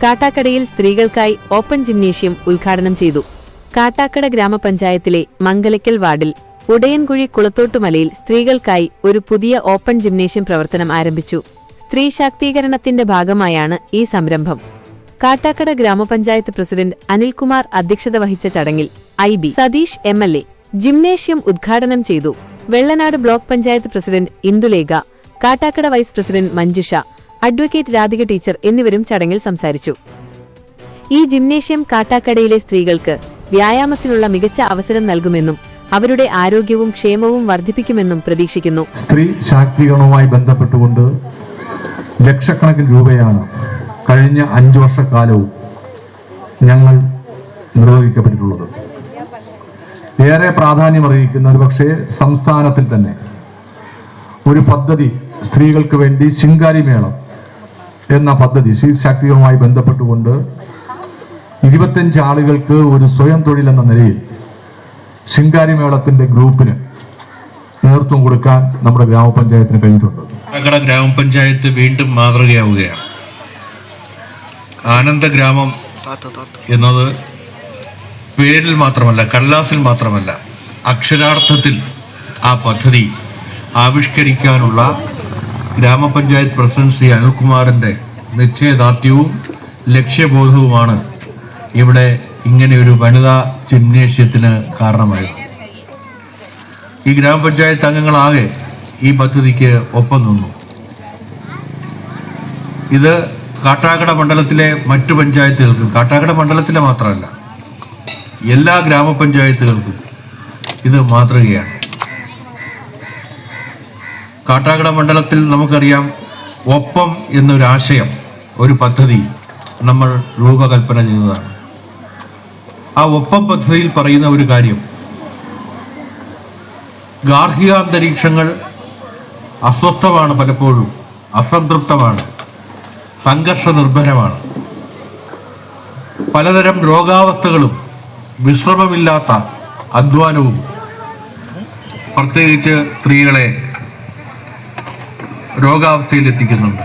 കാട്ടാക്കടയിൽ സ്ത്രീകൾക്കായി open gymnasium ഉദ്ഘാടനം ചെയ്തു. കാട്ടാക്കട ഗ്രാമപഞ്ചായത്തിലെ മംഗലയ്ക്കൽ വാർഡിൽ ഉടയൻകുഴി കുളത്തോട്ടുമലയിൽ സ്ത്രീകൾക്കായി ഒരു പുതിയ ഓപ്പൺ ജിംനേഷ്യം പ്രവർത്തനം ആരംഭിച്ചു. സ്ത്രീ ശാക്തീകരണത്തിന്റെ ഭാഗമായാണ് ഈ സംരംഭം. കാട്ടാക്കട ഗ്രാമപഞ്ചായത്ത് പ്രസിഡന്റ് അനിൽകുമാർ അധ്യക്ഷത വഹിച്ച ചടങ്ങിൽ IB സതീഷ് MLA ജിംനേഷ്യം ഉദ്ഘാടനം ചെയ്തു. Vellanad block panchayat president Indulekha, Kattakada vice president Manjusha, advocate Radhika teacher എന്നിവരും ചടങ്ങിൽ സംസാരിച്ചു. ഈ ജിംനേഷ്യം കാട്ടാക്കടയിലെ സ്ത്രീകൾക്ക് വ്യായാമത്തിനുള്ള മികച്ച അവസരം നൽകുമെന്നും അവരുടെ ആരോഗ്യവും ക്ഷേമവും വർദ്ധിപ്പിക്കുമെന്നും പ്രതീക്ഷിക്കുന്നു. സ്ത്രീ ശാക്തീകരണവുമായി ബന്ധപ്പെട്ടുകൊണ്ട് ലക്ഷക്കണക്കിന് രൂപയാണ് കഴിഞ്ഞ 5 വർഷക്കാലവും ഞങ്ങൾ നിർവഹിക്കപ്പെട്ടിട്ടുള്ളത്. ഏറെ പ്രാധാന്യമറിയിക്കുന്ന ഒരു പക്ഷേ സംസ്ഥാനത്തിൽ തന്നെ ഒരു പദ്ധതി സ്ത്രീകൾക്ക് വേണ്ടി ശിങ്കാരിമേളം എന്ന പദ്ധതി സ്ത്രീ ശാക്തീകരണവുമായി ബന്ധപ്പെട്ടുകൊണ്ട് 25 ആളുകൾക്ക് ഒരു സ്വയം തൊഴിൽ എന്ന നിലയിൽ ശിങ്കാരിമേളത്തിന്റെ ഗ്രൂപ്പിന് നേതൃത്വം കൊടുക്കാൻ നമ്മുടെ ഗ്രാമപഞ്ചായത്തിന് കഴിഞ്ഞിട്ടുണ്ട്. കാട്ടാക്കട ഗ്രാമപഞ്ചായത്ത് വീണ്ടും മാതൃകയാവുകയാണ്. ആനന്ദഗ്രാമം എന്നത് പേരിൽ മാത്രമല്ല, കടലാസിൽ മാത്രമല്ല, അക്ഷരാർത്ഥത്തിൽ ആ പദ്ധതി ആവിഷ്കരിക്കാനുള്ള ഗ്രാമപഞ്ചായത്ത് പ്രസിഡന്റ് ശ്രീ അനിൽകുമാറിൻ്റെ നിശ്ചയദാർഢ്യവും ലക്ഷ്യബോധവുമാണ് ഇവിടെ ഇങ്ങനെയൊരു വനിതാ ജിംനേഷ്യത്തിന് കാരണമായത്. ഈ ഗ്രാമപഞ്ചായത്ത് അംഗങ്ങളാകെ ഈ പദ്ധതിക്ക് ഒപ്പം നിന്നു. ഇത് കാട്ടാക്കട മണ്ഡലത്തിലെ മറ്റു പഞ്ചായത്തുകൾക്കും, കാട്ടാക്കട മണ്ഡലത്തിലെ മാത്രമല്ല എല്ലാ ഗ്രാമപഞ്ചായത്തുകൾക്കും ഇത് മാതൃകയാണ്. കാട്ടാക്കട മണ്ഡലത്തിൽ നമുക്കറിയാം, ഒപ്പം എന്നൊരാശയം, ഒരു പദ്ധതി നമ്മൾ രൂപകൽപ്പന ചെയ്തതാണ്. ആ ഒപ്പം പദ്ധതിയിൽ പറയുന്ന ഒരു കാര്യം, ഗാർഹികാന്തരീക്ഷങ്ങൾ അസ്വസ്ഥമാണ്, പലപ്പോഴും അസംതൃപ്തമാണ്, സംഘർഷ നിർഭരമാണ്. പലതരം രോഗാവസ്ഥകളും വിശ്രമമില്ലാത്ത അധ്വാനവും പ്രത്യേകിച്ച് സ്ത്രീകളെ രോഗാവസ്ഥയിൽ എത്തിക്കുന്നുണ്ട്.